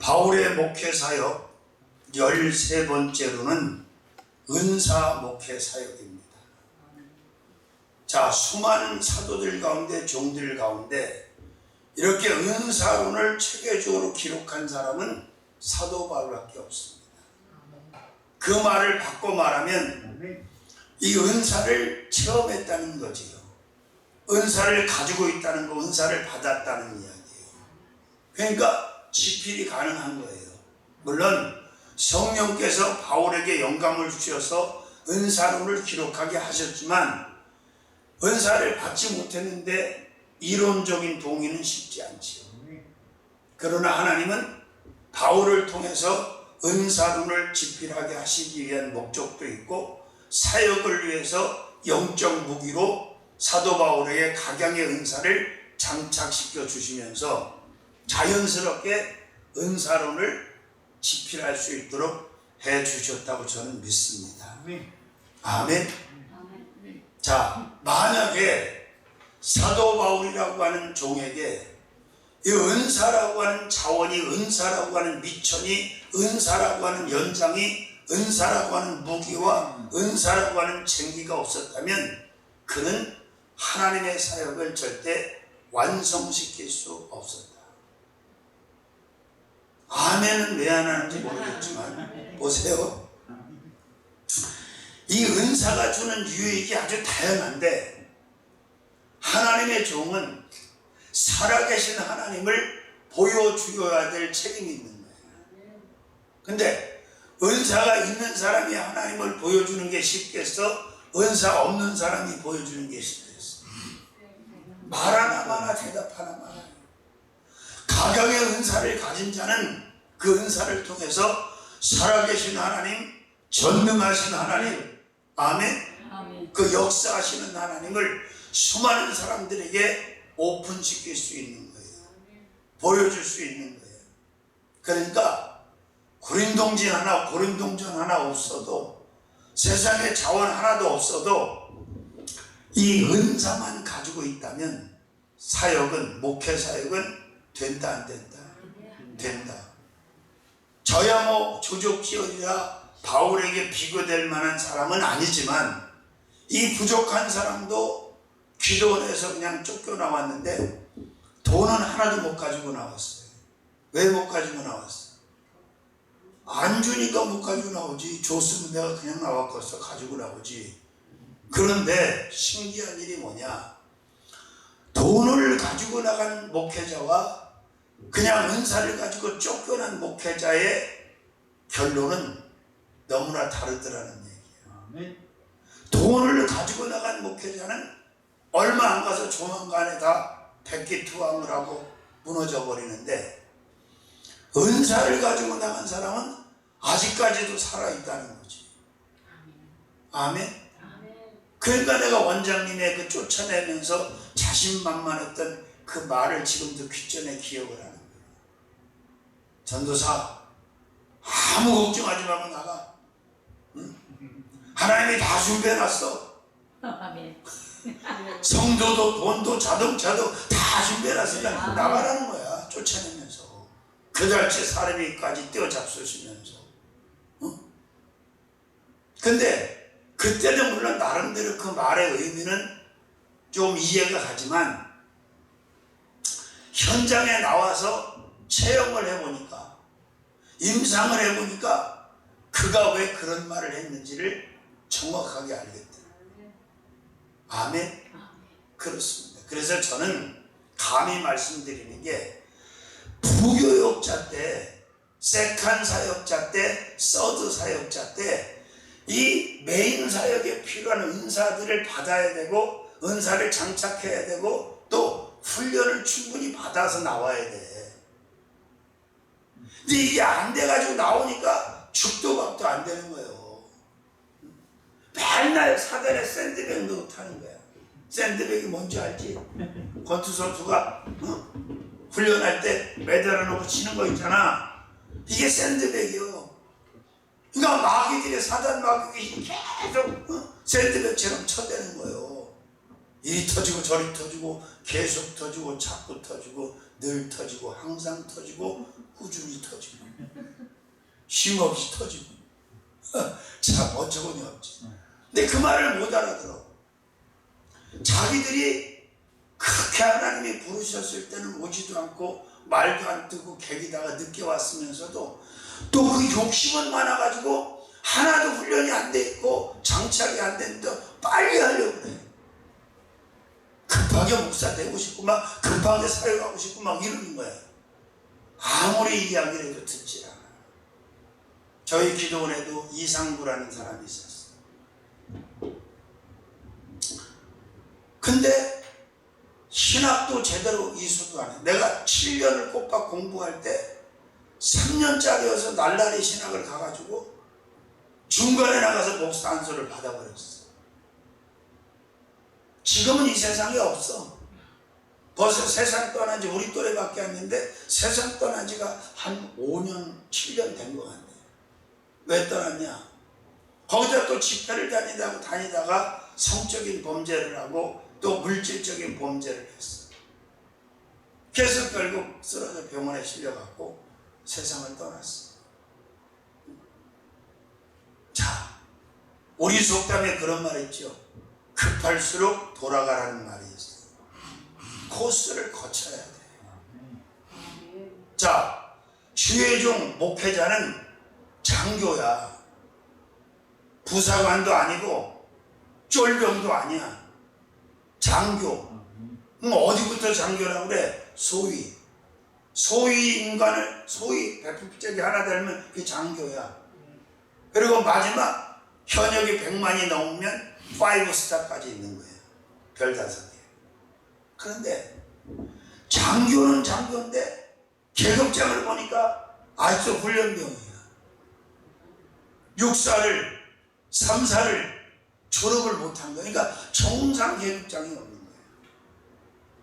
바울의 목회사역 13번째로는 은사 목회사역입니다. 자, 수많은 사도들 가운데 종들 가운데 이렇게 은사론을 체계적으로 기록한 사람은 사도 바울밖에 없습니다. 그 말을 바꿔 말하면 이 은사를 체험했다는 거지요. 은사를 가지고 있다는 거, 은사를 받았다는 이야기예요. 그러니까 지필이 가능한 거예요. 물론 성령께서 바울에게 영감을 주셔서 은사론을 기록하게 하셨지만 은사를 받지 못했는데 이론적인 동의는 쉽지 않지요. 그러나 하나님은 바울을 통해서 은사론을 집필하게 하시기 위한 목적도 있고 사역을 위해서 영적 무기로 사도 바울에게 각양의 은사를 장착시켜 주시면서 자연스럽게 은사론을 집필할 수 있도록 해 주셨다고 저는 믿습니다. 아멘. 자, 만약에 사도 바울이라고 하는 종에게 이 은사라고 하는 자원이, 은사라고 하는 미천이, 은사라고 하는 연장이, 은사라고 하는 무기와 은사라고 하는 쟁기가 없었다면 그는 하나님의 사역을 절대 완성시킬 수 없었다. 아멘은 왜 안 하는지 모르겠지만 보세요. 이 은사가 주는 유익이 아주 다양한데 하나님의 종은 살아계신 하나님을 보여주어야 될 책임이 있는 거예요. 근데 은사가 있는 사람이 하나님을 보여주는 게 쉽겠어? 은사 없는 사람이 보여주는 게 쉽겠어? 말 하나 마나 대답 하나 마나. 각양의 은사를 가진 자는 그 은사를 통해서 살아계신 하나님, 전능하신 하나님, 아멘. 그 역사하시는 하나님을 수많은 사람들에게 오픈시킬 수 있는 거예요. 보여줄 수 있는 거예요. 그러니까 구린동전 하나 없어도 세상에 자원 하나도 없어도 이 은사만 가지고 있다면 사역은, 목회 사역은 된다 안 된다? 된다. 저야 뭐 조족지어리라 바울에게 비교될 만한 사람은 아니지만 이 부족한 사람도 기도원에서 그냥 쫓겨나왔는데 돈은 하나도 못 가지고 나왔어요. 왜 못 가지고 나왔어? 안 주니까 못 가지고 나오지. 줬으면 내가 그냥 나왔겠어. 가지고 나오지. 그런데 신기한 일이 뭐냐? 돈을 가지고 나간 목회자와 그냥 은사를 가지고 쫓겨난 목회자의 결론은 너무나 다르더라는 얘기예요. 돈을 가지고 나간 목회자는 얼마 안 가서 조만간에 다 백기투항을 하고 무너져 버리는데 은사를 가지고 나간 사람은 아직까지도 살아있다는 거지. 아멘. 그러니까 내가 원장님의 그 쫓아내면서 자신만만했던 그 말을 지금도 귓전에 기억을 하는 거예요. 전도사, 아무 걱정하지 말고 나가. 응? 하나님이 다 준비해놨어. 성도도 돈도 자동차도 다 준비해놨으니까 나가라는 거야. 쫓아내면서 그달째 사례비까지 떼어잡수시면서. 응? 근데 그때는 물론 나름대로 그 말의 의미는 좀 이해가 가지만 현장에 나와서 체험을 해보니까, 임상을 해보니까 그가 왜 그런 말을 했는지를 정확하게 알겠더라고요. 아멘? 그렇습니다. 그래서 저는 감히 말씀드리는 게 부교역자 때, 세컨 사역자 때, 서드 사역자 때 이 메인 사역에 필요한 은사들을 받아야 되고 은사를 장착해야 되고 또 훈련을 충분히 받아서 나와야 돼. 근데 이게 안 돼가지고 나오니까 죽도 밥도 안 되는 거예요. 맨날 사단에 샌드백 넣고 타는 거야. 샌드백이 뭔지 알지? 권투 선수가 훈련할 때 매달아 놓고 치는 거 있잖아. 이게 샌드백이요. 그러니까 마귀들의 사단 마귀들이 계속 샌드백처럼 쳐대는 거예요. 이리 터지고 저리 터지고 계속 터지고 자꾸 터지고 늘 터지고 항상 터지고 꾸준히 터지고. 쉼 없이 터지고 참 어처구니 없지. 근데 그 말을 못 알아들어. 자기들이 그렇게 하나님이 부르셨을 때는 오지도 않고 말도 안 뜨고 객이다가 늦게 왔으면서도 또 그 욕심은 많아가지고 하나도 훈련이 안 돼 있고 장착이 안 됐는데 빨리 하려고 그래. 급하게 목사 되고 싶고 막 급하게 사역하고 싶고 막 이러는 거야. 아무리 이야기를 해도 듣지 않아. 저희 기도원에도 이상구라는 사람이 있었어. 근데 신학도 제대로 이수도 안 해. 내가 7년을 꼬박 공부할 때 3년짜리여서 날라리 신학을 가가지고 중간에 나가서 목사 안수를 받아버렸어. 지금은 이 세상에 없어. 벌써 세상 떠난 지 우리 또래밖에 안 됐는데 세상 떠난 지가 한 5년, 7년 된 것 같네. 왜 떠났냐? 거기다 또 집회를 다니다가 성적인 범죄를 하고 또 물질적인 범죄를 했어. 그래서 결국 쓰러져 병원에 실려갖고 세상을 떠났어. 자, 우리 속담에 그런 말이 있죠. 급할수록 돌아가라는 말이 있어. 코스를 거쳐야 돼. 자, 주의종 목회자는 장교야. 부사관도 아니고 쫄병도 아니야. 장교. 어디부터 장교라고 그래? 소위 인간을 소위 백북적이 하나 되면 그게 장교야. 그리고 마지막 현역이 100만이 넘으면 5스타까지 있는 거예요. 별 5개. 그런데 장교는 장교인데 계급장을 보니까 아직도 훈련병이야. 6사를 3사를 졸업을 못한 거야. 그러니까 정상 계급장이 없는 거예요.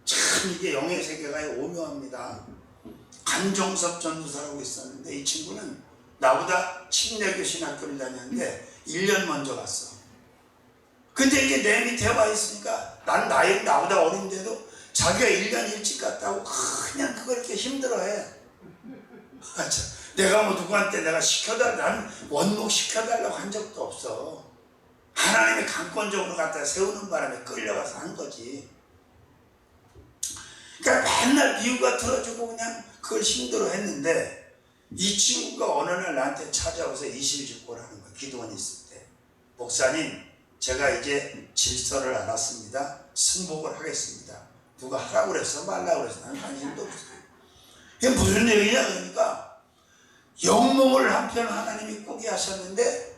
참 이게 영의 세계가 오묘합니다. 간종섭 전도사라고 있었는데 이 친구는 나보다 침례교 신학교를 다녔는데 1년 먼저 갔어. 근데 이제 내 밑에 와 있으니까 난 나이 나보다 어린데도 자기가 1년 일찍 갔다고 그냥 그걸 이렇게 힘들어해. 내가 뭐 누구한테 내가 나는 원목 시켜달라고 한 적도 없어. 하나님이 강권적으로 갖다 세우는 바람에 끌려가서 한 거지. 그러니까 맨날 비유가 틀어주고 그냥 그걸 힘들어 했는데 이 친구가 어느 날 나한테 찾아와서 이실직고를 하는 거야. 기도원에 있을 때. 목사님, 제가 이제 질서를 알았습니다. 승복을 하겠습니다. 누가 하라고 그랬어? 말라고 그랬어? 나는 관심도 없어요. 이게 무슨 얘기냐? 그러니까 영몽을 한편 하나님이 꾸게 하셨는데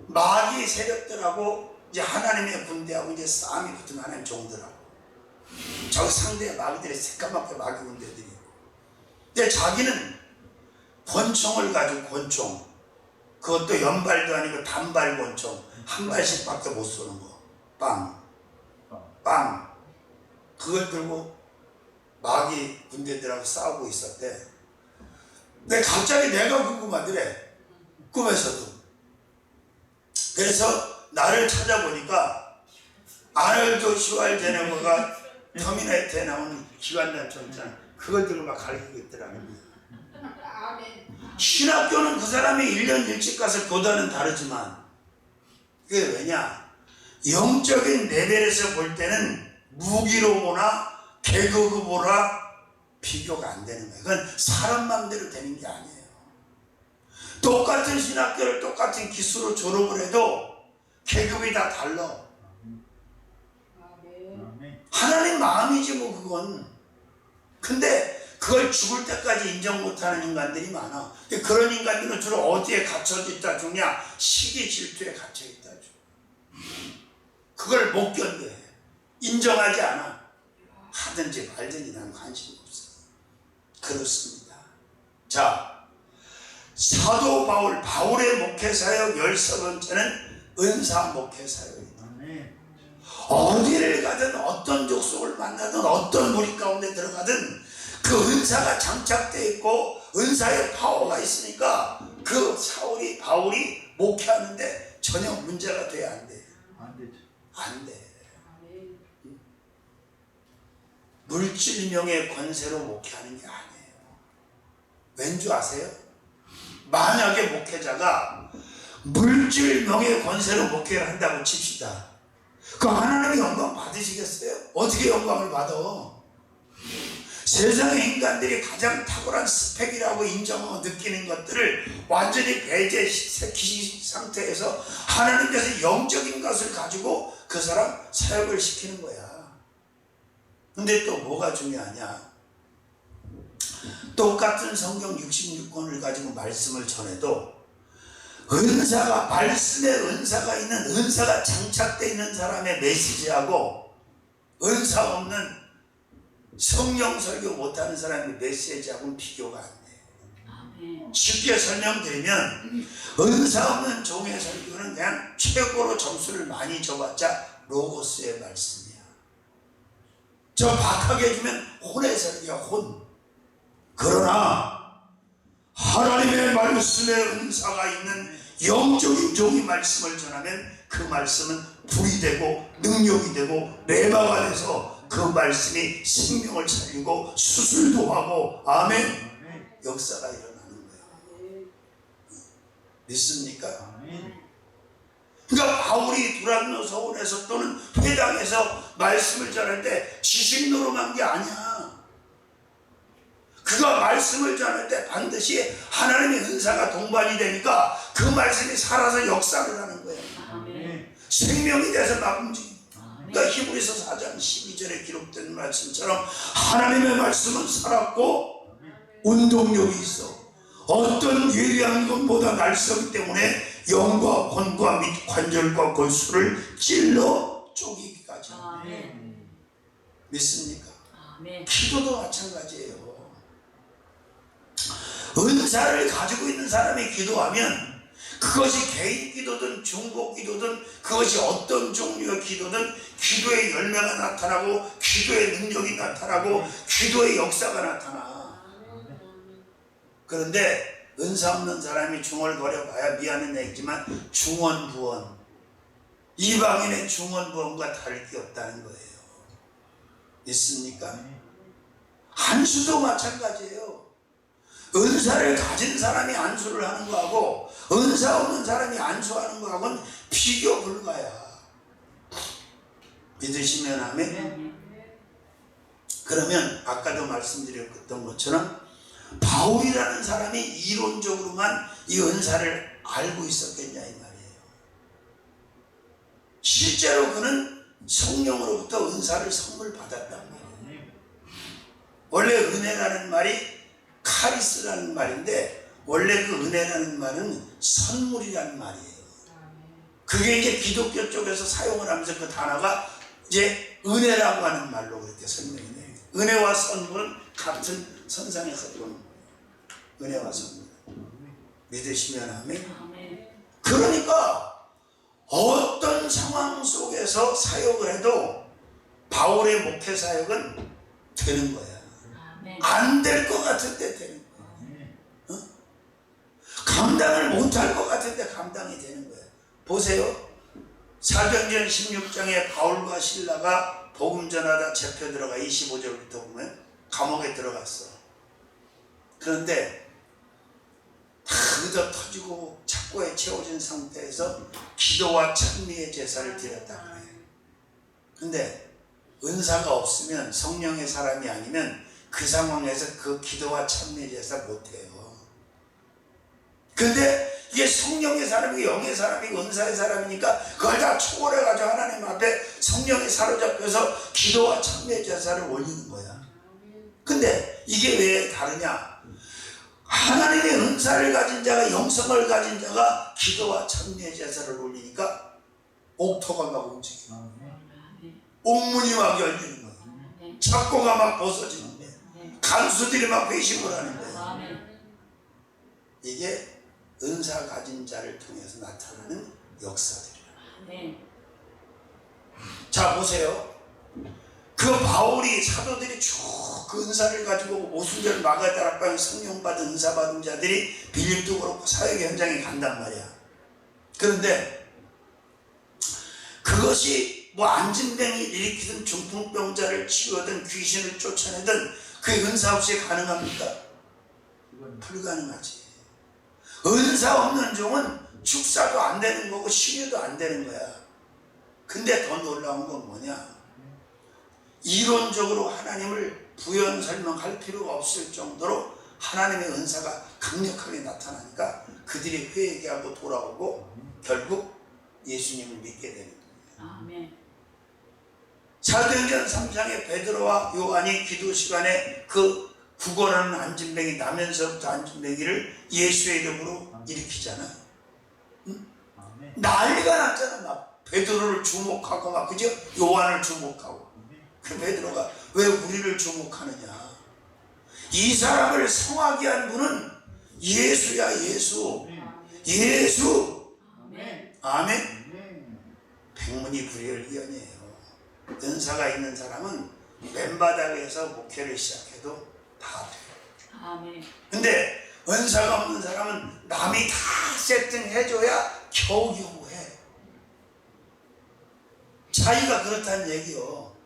마귀 세력들하고 이제 하나님의 군대하고 이제 싸움이 붙은 하나님 종들하고 저기 상대의 마귀들이 새까맣게 마귀 군대들이. 근데 자기는 권총을 가지고 권총, 그것도 연발도 아니고 단발 권총 한 발씩밖에 못 쏘는 거. 빵. 그걸 들고 마귀 군대들하고 싸우고 있었대. 근데 갑자기 내가 궁금하더래. 꿈에서도. 그래서 나를 찾아보니까 아놀드 슈왈제네거가 터미네이터에 나오는 기관단총 있잖아. 그걸 들고 막 가르치고 있더라고요. 신학교는 그 사람이 1년 일찍 가서 교단은 다르지만 그게 왜냐? 영적인 레벨에서 볼 때는 무기로 보나 계급으로 보나 비교가 안 되는 거예요. 그건 사람 마음대로 되는 게 아니에요. 똑같은 신학교를 똑같은 기수로 졸업을 해도 계급이 다 달라. 하나님 마음이지 뭐 그건. 근데 그걸 죽을 때까지 인정 못하는 인간들이 많아. 그런 인간들은 주로 어디에 갇혀져 있다 주냐? 시기 질투에 갇혀 있다 주. 그걸 못 견뎌. 인정하지 않아. 하든지 말든지 난 관심이 없어. 그렇습니다. 자, 사도 바울의 목회사역 13번째는 은사 목회사역이다. 어디를 가든 어떤 족속을 만나든 어떤 무리 가운데 들어가든 그 은사가 장착되어 있고 은사의 파워가 있으니까 그 바울이 목회하는데 전혀 문제가 돼야 안 돼. 안 돼. 물질명의 권세로 목회하는 게 아니에요. 왠 줄 아세요? 만약에 목회자가 물질 명예 권세로 목회를 한다고 칩시다. 그 하나님의 영광 받으시겠어요? 어떻게 영광을 받아? 세상의 인간들이 가장 탁월한 스펙이라고 인정하고 느끼는 것들을 완전히 배제시킨 상태에서 하나님께서 영적인 것을 가지고 그 사람 사역을 시키는 거야. 근데 또 뭐가 중요하냐? 똑같은 성경 66권을 가지고 말씀을 전해도 은사가, 말씀에 은사가 있는, 은사가 장착되어 있는 사람의 메시지하고 은사 없는 성령 설교 못하는 사람의 메시지하고는 비교가 안 돼. 쉽게 설명드리면 은사 없는 종의 설교는 그냥 최고로 점수를 많이 줘봤자 로고스의 말씀이야. 저 박하게 주면 혼의 설교야, 혼. 그러나 하나님의 말씀에 은사가 있는 영적인 종이 말씀을 전하면 그 말씀은 불이 되고 능력이 되고 레바가 돼서 그 말씀이 생명을 살리고 수술도 하고, 아멘, 역사가 일어나는 거예요. 믿습니까? 그러니까 바울이 두란노 서원에서 또는 회당에서 말씀을 전할 때 지식 노름한 게 아니야. 그가 말씀을 전할 때 반드시 하나님의 은사가 동반이 되니까 그 말씀이 살아서 역사를 하는 거예요. 생명이 돼서 막 움직이는. 그러니까 히브리서 4장 12절에 기록된 말씀처럼 하나님의 말씀은 살았고 운동력이 있어. 어떤 예리한 것보다 날서기 때문에 영과魂과 및 관절과 골수를 찔러 쪼개기까지. 믿습니까? 기도도 마찬가지예요. 은사를 가지고 있는 사람이 기도하면 그것이 개인 기도든 중보 기도든 그것이 어떤 종류의 기도든 기도의 열매가 나타나고 기도의 능력이 나타나고 기도의 역사가 나타나. 그런데 은사 없는 사람이 중얼거려봐야 미안한 얘기지만 중언부언, 이방인의 중언부언과 다를 게 없다는 거예요. 있습니까? 안수도 마찬가지예요. 은사를 가진 사람이 안수를 하는 거하고 은사 없는 사람이 안수하는 거하고는 비교 불가야. 믿으시면 아멘. 그러면 아까도 말씀드렸던 것처럼 바울이라는 사람이 이론적으로만 이 은사를 알고 있었겠냐 이 말이에요. 실제로 그는 성령으로부터 은사를 선물 받았단 말이에요. 원래 은혜라는 말이 카리스라는 말인데 원래 그 은혜라는 말은 선물이라는 말이에요. 그게 이제 기독교 쪽에서 사용을 하면서 그 단어가 이제 은혜라고 하는 말로 그렇게 설명이 돼요. 은혜와 선물은 같은 선상에서 보는 거예요. 은혜와 선물. 믿으시면 아멘. 그러니까 어떤 상황 속에서 사역을 해도 바울의 목회 사역은 되는 거야. 안 될 것 같은데 되는 거야. 감당을 못할 것 같은데 감당이 되는 거야. 보세요. 사도행전 16장에 바울과 실라가 복음 전하다 잡혀 들어가 25절부터 보면 감옥에 들어갔어. 그런데 다 얻어 터지고 착고에 채워진 상태에서 기도와 찬미의 제사를 드렸다 그래. 근데 은사가 없으면 성령의 사람이 아니면 그 상황에서 그 기도와 찬미 제사 못해요. 근데 이게 성령의 사람이고 영의 사람이고 은사의 사람이니까 그걸 다 초월해가지고 하나님 앞에 성령에 사로잡혀서 기도와 찬미 제사를 올리는 거야. 근데 이게 왜 다르냐? 하나님의 은사를 가진 자가, 영성을 가진 자가 기도와 찬미 제사를 올리니까 옥토가 막 움직여. 옥문이 막 열리는 거야. 착고가 막 벗어지는 거야. 간수들이 막 회심을 하는 거야. 이게 은사 가진 자를 통해서 나타나는 역사들이야. 자 보세요. 그 바울이 사도들이 쭉 그 은사를 가지고 오순절 마가다락방 성령 받은 은사 받은 자들이 빌립도 그렇고 사역 현장에 간단 말이야. 그런데 그것이 뭐 안진병이 일으키든 중풍병자를 치유하든 귀신을 쫓아내든 그 은사 없이 가능합니까? 불가능하지. 은사 없는 종은 축사도 안 되는 거고 신유도 안 되는 거야. 근데 더 놀라운 건 뭐냐? 이론적으로 하나님을 부연 설명할 필요가 없을 정도로 하나님의 은사가 강력하게 나타나니까 그들이 회개하고 돌아오고 결국 예수님을 믿게 되는 거예요. 아멘. 사도행전 3장에 베드로와 요한이 기도 시간에 그 구걸하는 안진뱅이, 나면서부터 안진뱅이를 예수의 이름으로 일으키잖아. 응? 난리가 났잖아. 막 베드로를 주목하고 막, 그죠? 요한을 주목하고. 그 베드로가 왜 우리를 주목하느냐? 이 사람을 성하게 한 분은 예수야, 예수. 예수. 아멘. 백문이 불여일견이에요. 은사가 있는 사람은 맨바닥에서 목회를 시작해도 다 돼요. 아멘. 근데 은사가 없는 사람은 남이 다 세팅해줘야 겨우겨우 해. 차이가 그렇다는 얘기요.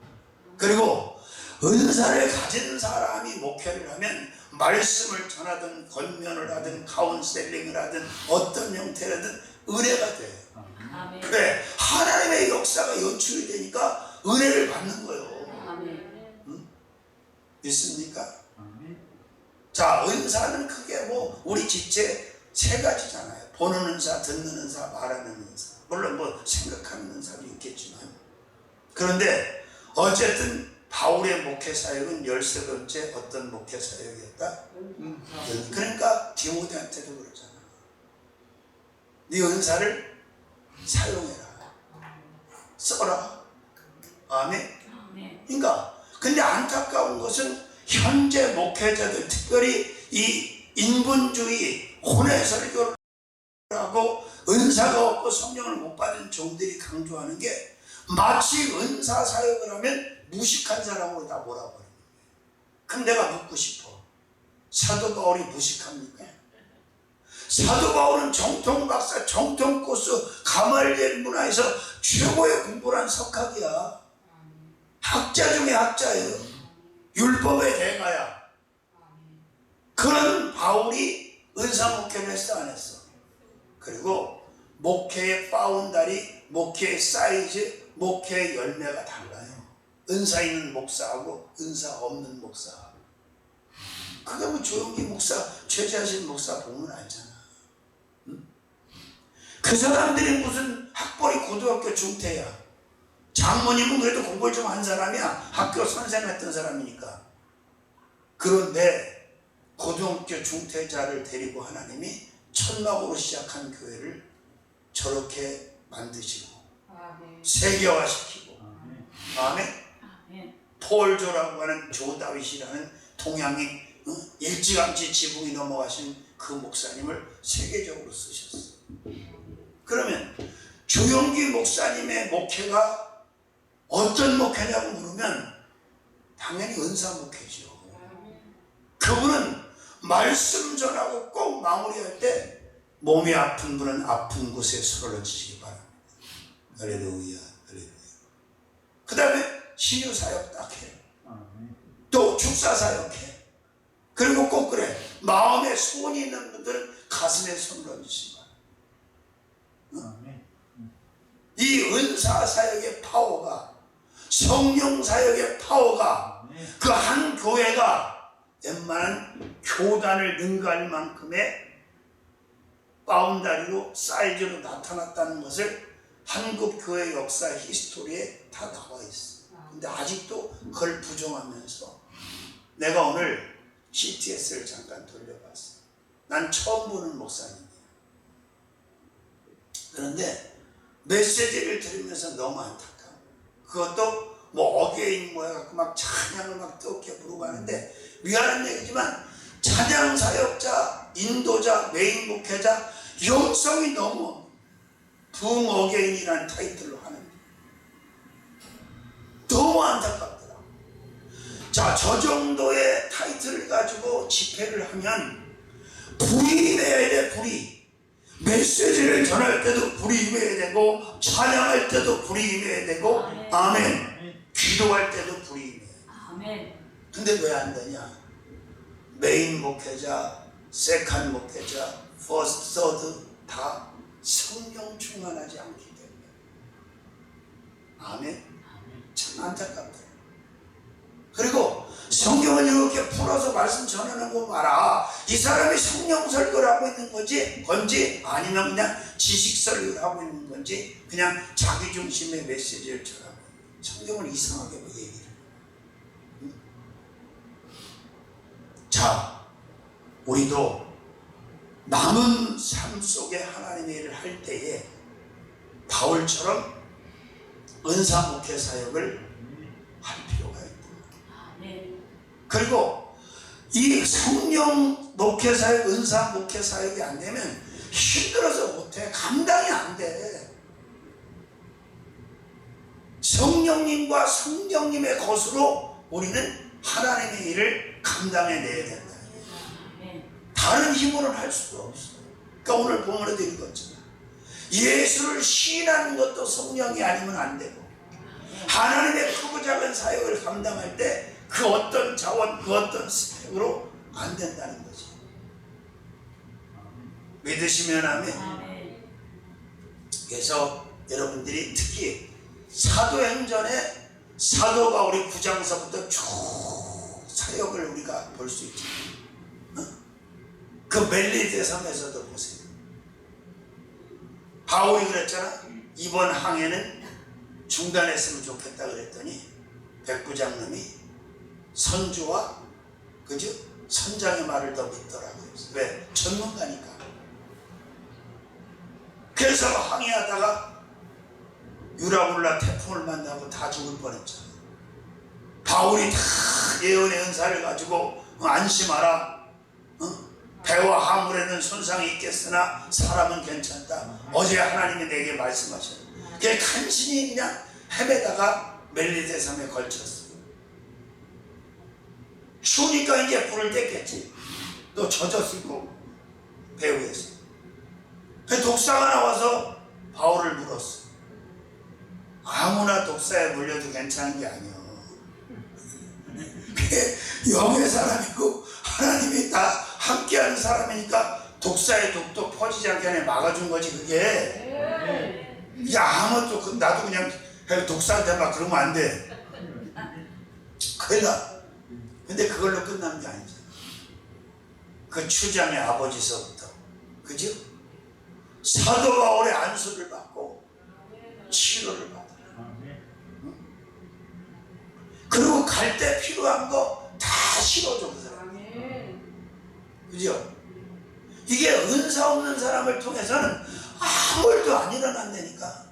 그리고 은사를 가진 사람이 목회를 하면 말씀을 전하든 권면을 하든 카운셀링을 하든 어떤 형태라든 은혜가 돼. 아멘. 그래, 하나님의 역사가 연출이 되니까 은혜를 받는 거예요. 아멘. 응? 믿습니까? 자, 은사는 크게 뭐 우리 지체 세 가지잖아요. 보는 은사, 듣는 은사, 말하는 은사. 물론 뭐 생각하는 은사도 있겠지만, 그런데 어쨌든 바울의 목회 사역은 13번째 어떤 목회 사역이었다? 그러니까 디모데한테도 그러잖아. 네 은사를 사용해라, 써라. 아멘. 그러니까 근데 안타까운 것은 현재 목회자들, 특별히 이 인본주의 혼외 설교를 하고 은사가 없고 성령을 못 받은 종들이 강조하는 게 마치 은사 사역을 하면 무식한 사람으로 다 몰아버리는 거예요. 그럼 내가 묻고 싶어. 사도 바울이 무식합니까? 사도 바울은 정통 박사, 정통 코스, 가말리엘 문화에서 최고의 공부를 한 석학이야. 학자 중에 학자예요. 율법의 대가야. 그런 바울이 은사 목회를 했어, 안 했어? 그리고 목회의 바운다리, 목회의 사이즈, 목회의 열매가 달라요. 은사 있는 목사하고 은사 없는 목사. 그게 뭐 조용기 목사, 최재하신 목사 보면 알잖아. 응? 그 사람들이 무슨 학벌이 고등학교 중퇴야. 장모님은 그래도 공부를 좀 한 사람이야. 학교 선생했던 사람이니까. 그런데 고등학교 중퇴자를 데리고 하나님이 천막으로 시작한 교회를 저렇게 만드시고 세계화시키고. 아멘. 폴조라고 하는 조다윗이라는 동양인, 일찌감치 지붕이 넘어가신 그 목사님을 세계적으로 쓰셨어요. 그러면 조용기 목사님의 목회가 어떤 목회냐고 물으면 당연히 은사 목회죠. 그분은 말씀 전하고 꼭 마무리할 때 몸이 아픈 분은 아픈 곳에 쓰러지시기 바랍니다. 할렐루야, 할렐루야. 그 다음에 신유 사역 딱 해. 또 축사 사역 해. 그리고 꼭 그래. 마음에 소원이 있는 분들은 가슴에 손을 얹으시기 바랍니다. 이 은사 사역의 파워가, 성령 사역의 파워가 그 한 교회가 웬만한 교단을 능가할 만큼의 바운다리로, 사이즈로 나타났다는 것을 한국 교회 역사 히스토리에 다 나와 있어. 근데 아직도 그걸 부정하면서 내가 오늘 CTS를 잠깐 돌려봤어. 난 처음 보는 목사님이야. 그런데 메시지를 들으면서 너무 안타까워. 그것도 뭐 어게인 뭐야 갖고 막 찬양을 막 뜨겁게 부르고 하는데, 미안한 얘기지만 찬양 사역자, 인도자, 메인 목회자 영성이 너무 붕 어게인이라는 타이틀로 하는데 너무 안타깝더라. 자, 저 정도의 타이틀을 가지고 집회를 하면 불이 임해야 돼. 불이. 메시지를 전할 때도 불이 임해야 되고, 찬양할 때도 불이 임해야 되고, 아멘. 기도할 때도 불이 임해. 아멘. 근데 왜 안 되냐? 메인 목회자, 세컨 목회자, 퍼스트, 서드 다 성령 충만하지 않기 때문에. 아멘. 참 안타깝다. 그리고 성경을 이렇게 풀어서 말씀 전하는 거 봐라. 이 사람이 성령 설교를 하고 있는 건지 아니면 그냥 지식 설교를 하고 있는 건지 그냥 자기 중심의 메시지를 전하고 성경을 이상하게 얘기를. 자, 우리도 남은 삶 속에 하나님의 일을 할 때에 바울처럼 은사 목회 사역을 할 필요가 있다. 그리고 이 성령 목회 사역, 은사 목회 사역이 안 되면 힘들어서 못해. 감당이 안 돼. 성령님과 성령님의 것으로 우리는 하나님의 일을 감당해내야 된다. 다른 힘으로는 할 수가 없어. 그러니까 오늘 본문에도 읽었잖아. 예수를 시인하는 것도 성령이 아니면 안 되고, 하나님의 크고 작은 사역을 감당할 때 그 어떤 자원, 그 어떤 스펙으로 안 된다는 거지. 믿으시면 아멘. 그래서 여러분들이 특히 사도행전에 사도 바울이 9장서부터 쭉 사역을 우리가 볼 수 있죠. 그 멜리데 섬에서도 보세요. 바울이 그랬잖아. 이번 항해는 중단했으면 좋겠다 그랬더니 백부장님이 선주와 그죠? 선장의 말을 더 믿더라고요. 왜? 전문가니까. 그래서 항해하다가 유라굴라 태풍을 만나고 다 죽을 뻔했잖아. 바울이 다 예언의 은사를 가지고 안심하라. 배와 화물에는 손상이 있겠으나 사람은 괜찮다. 어제 하나님이 내게 말씀하셨다. 그게 간신히 그냥 헤매다가 멜리데 섬에 걸쳤어. 추우니까 이제 불을 뗐겠지. 또 젖었을 거고 배후에서. 그 독사가 나와서 바울을 물었어. 아무나 독사에 물려도 괜찮은 게 아니야. 그게 영의 사람이고 하나님이 다 함께하는 사람이니까 독사의 독도 퍼지지 않게 안에 막아준 거지 그게. 이게 아무것도 나도 그냥 독사한테 막 그러면 안 돼. 큰일 나. 근데 그걸로 끝난 게 아니잖아. 그 추장의 아버지서부터 그죠? 사도 바울의 안수를 받고 치료를 받아. 그리고 갈 때 필요한 거 다 실어줘 그 사람. 그죠? 이게 은사 없는 사람을 통해서는 아무 일도 안 일어난다니까.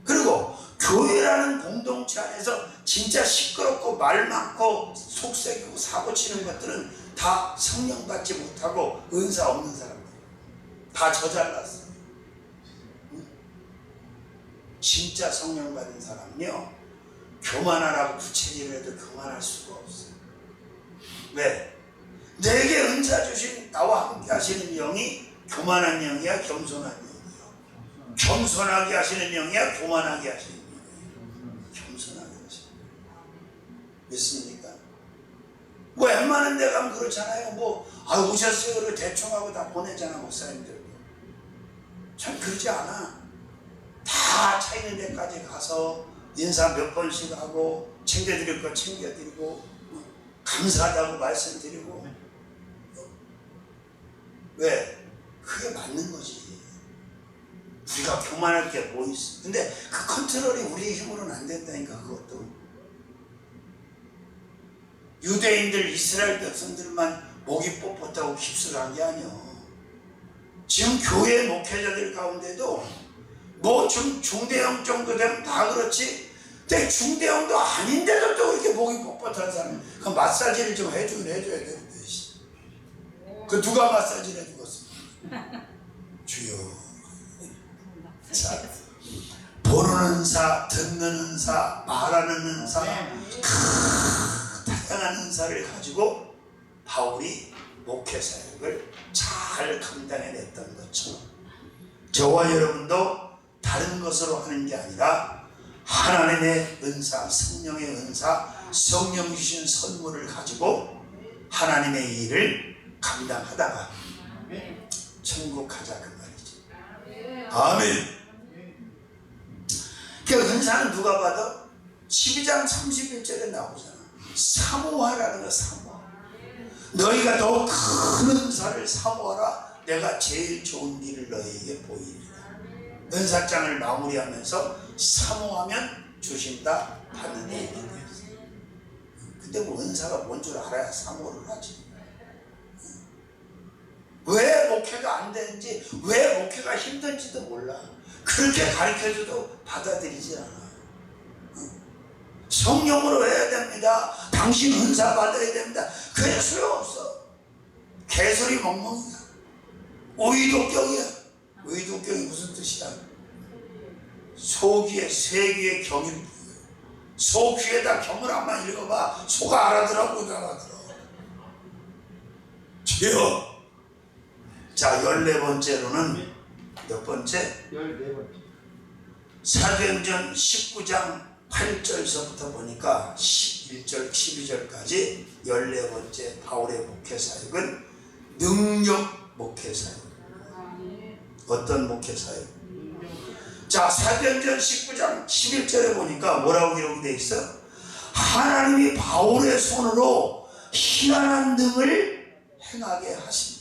그리고 교회라는 공동체 안에서 진짜 시끄럽고 말 많고 속삭이고 사고 치는 것들은 다 성령 받지 못하고 은사 없는 사람들. 다 저잘났어. 진짜 성령 받은 사람은요, 교만하라고 부채질해도 교만할 수가 없어. 왜? 내게 은사 주신 나와 함께 하시는 영이 교만한 영이야, 겸손한 영이야? 겸손하게 하시는 영이야, 교만하게 하시는 영이야? 겸손하게 하시는 영. 믿습니까? 뭐 웬만한 데 가면 그렇잖아요. 오셨어요. 그리고 대충 하고 다 보내잖아, 목사님들. 참 그러지 않아. 다 차 있는 데까지 가서 인사 몇 번씩 하고 챙겨드릴 거 챙겨드리고 감사하다고 말씀드리고. 왜? 그게 맞는 거지. 우리가 교만할 게 뭐 있어. 근데 그 컨트롤이 우리의 힘으로는 안 된다니까. 그것도 유대인들 이스라엘 백성들만 목이 뻣뻣하고 깁스를 한 게 아니야. 지금 교회 목회자들 가운데도 뭐 좀 중대형 정도 되면 다 그렇지. 근데 중대형도 아닌데도 또 이렇게 목이 뻣뻣한 사람, 그 마사지를 좀 해줘야 되는데. 그 누가 마사지를 해주겠어? 주여. 자, 보는 은사, 듣는 은사, 말하는 은사, 다양한 은사를 가지고 바울이 목회 사역을 잘 감당해냈던 것처럼 저와 여러분도 다른 것으로 하는 게 아니라 하나님의 은사, 성령의 은사, 성령 주신 선물을 가지고 하나님의 일을 감당하다가 천국 가자 그 말이지. 아멘. 그 은사는 누가 봐도 12장 31절에 나오잖아. 사모하라는 거. 사모. 너희가 더 큰 은사를 사모하라. 내가 제일 좋은 일을 너희에게 보이리라. 은사장을 마무리하면서 사모하면 주신다 받는다 얘기했어요. 근데 뭐 은사가 뭔 줄 알아야 사모를 하지. 왜 목회가 안 되는지, 왜 목회가 힘든지도 몰라. 그렇게 가르쳐줘도 받아들이지 않아. 성령으로 해야 됩니다. 당신 은사 받아야 됩니다. 그게 소용없어. 개소리 멍멍이야. 오이도경이야. 오이도경이 무슨 뜻이야? 소귀에 세귀에 경인. 소 귀에다 경을 한번 읽어봐. 소가 알아들어 못 알아들어. 주여. 자, 14번째로는 몇 번째? 14번째. 사도행전 19장 8절서부터 보니까 11절 12절까지 14번째 바울의 목회사역은 능력 목회사역. 어떤 목회사역? 자, 사도행전 19장 11절에 보니까 뭐라고 기록이 되어 있어? 하나님이 바울의 손으로 희한한 등을 행하게 하십니다.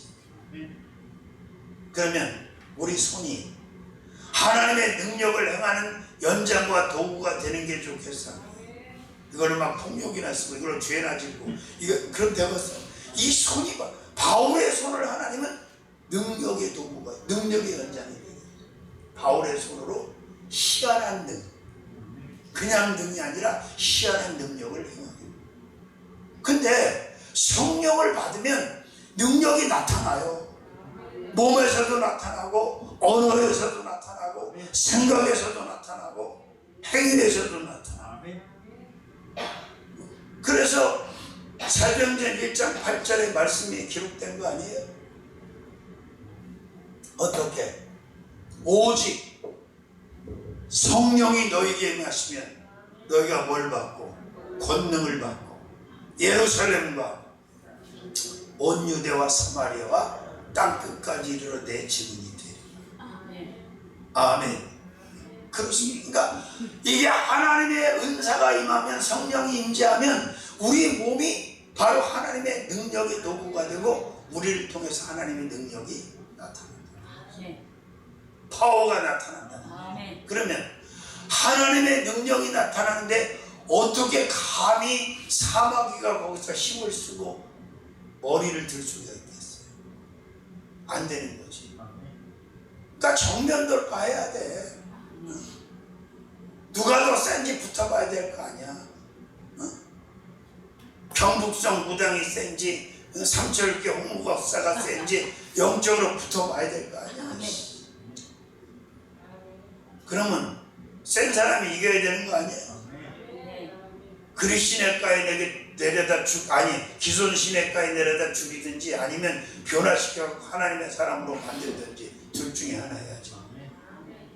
그러면 우리 손이 하나님의 능력을 행하는 연장과 도구가 되는 게 좋겠어. 이거를 막 폭력이나 쓰고 이걸로 죄나 짓고 이거 그럼 되겠어. 이 손이 바울의 손을 하나님은 능력의 도구가, 능력의 연장이 되겠어. 바울의 손으로 희한한 능, 그냥 능이 아니라 희한한 능력을 행하게. 근데 성령을 받으면 능력이 나타나요. 몸에서도 나타나고 언어에서도 나타나고 생각에서도 나타나고 행위에서도 나타나고. 그래서 사도행전 1장 8절의 말씀이 기록된 거 아니에요? 어떻게? 오직 성령이 너희에게 임하시면 너희가 뭘 받고? 권능을 받고 예루살렘과 온 유대와 사마리아와 땅끝까지 이르러 내 증인이 되리라. 아멘. 그렇습니까? 이게 하나님의 은사가 임하면, 성령이 임재하면 우리 몸이 바로 하나님의 능력의 도구가 되고 우리를 통해서 하나님의 능력이 나타난다. 파워가 나타난다. 그러면 하나님의 능력이 나타나는데 어떻게 감히 사마귀가 거기서 힘을 쓰고 머리를 들 수가 있겠어요? 안 되는 거지. 그러니까 정면 돌파해야 돼. 누가 더 센지 붙어봐야 될 거 아니야. 경북성 무당이 센지 삼철교 홍무박사가 센지 영적으로 붙어봐야 될 거 아니야. 그러면 센 사람이 이겨야 되는 거 아니에요? 그리시네가에 내려다 기존 시내가에 내려다 죽이든지 아니면 변화시켜 하나님의 사람으로 만들든지 둘 중에 하나 해야지.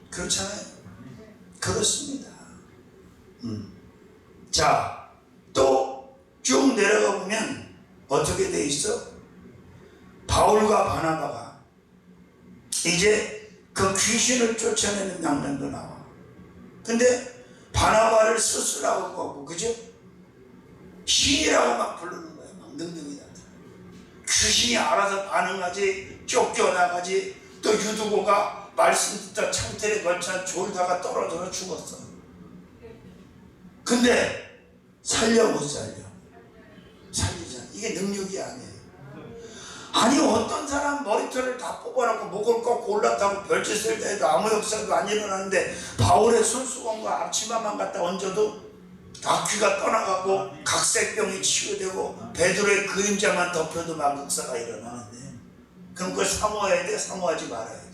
그렇잖아요. 그렇습니다. 자, 또 쭉 내려가 보면 어떻게 돼 있어? 바울과 바나바가 이제 그 귀신을 쫓아내는 장면도 나와. 근데 바나바를 스스라고 하고, 그죠? 신이라고 막 부르는 거야. 막 능력이 나타나. 귀신이 알아서 반응하지, 쫓겨나가지. 또 유두고가 말씀 듣다 창틀에 걸쳐 졸다가 떨어져서 죽었어. 근데 살려 못 살려? 살리잖아. 이게 능력이 아니에요. 아니, 어떤 사람 머리털을 다 뽑아놓고 목을 꺾고 올라타고 별짓을 해도 아무 역사도 안 일어나는데 바울의 손수건과 앞치마만 갖다 얹어도 악귀가 떠나가고 각색병이 치유되고 베드로의 그림자만 덮여도 막 역사가 일어나는데, 그럼 그걸 사모해야 돼? 사모하지 말아야 돼?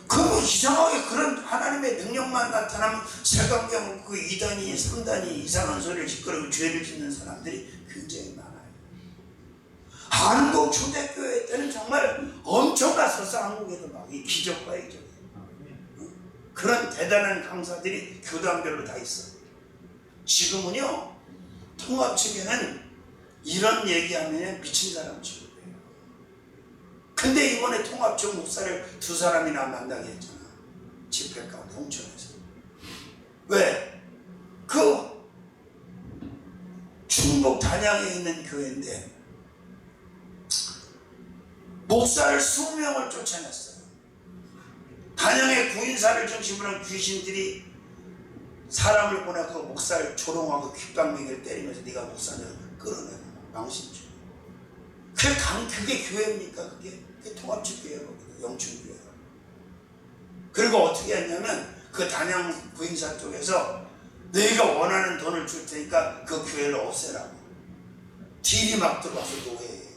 그럼 이상하게 그런 하나님의 능력만 나타나면 세관경 그 2단위 3단위 이상한 소리를 시끄러고 죄를 짓는 사람들이 굉장히 많아요. 한국 초대교회 때는 정말 엄청났었어. 한국에도 막 이 기적과 이적 그런 대단한 강사들이 교단별로 다 있어. 지금은요, 통합 측에는 이런 얘기하면 미친 사람 취급해요. 근데 이번에 통합청 목사를 두 사람이나 만나게 했잖아. 집회 가운데 홍천에서. 왜? 그 충북 단양에 있는 교회인데 목사를 20명을 쫓아냈어요. 단양의 구인사를 중심으로 한 귀신들이 사람을 보내 그 목사를 조롱하고 귓방맹이를 때리면서 네가 목사냐 끌어내고 망신주. 그게 교회입니까? 그게 통합집교회거든요. 영춘교회가. 그리고 어떻게 했냐면 그 단양 구인사 쪽에서 너희가 원하는 돈을 줄 테니까 그 교회를 없애라고. 딜이 막 들어와서 노예예요.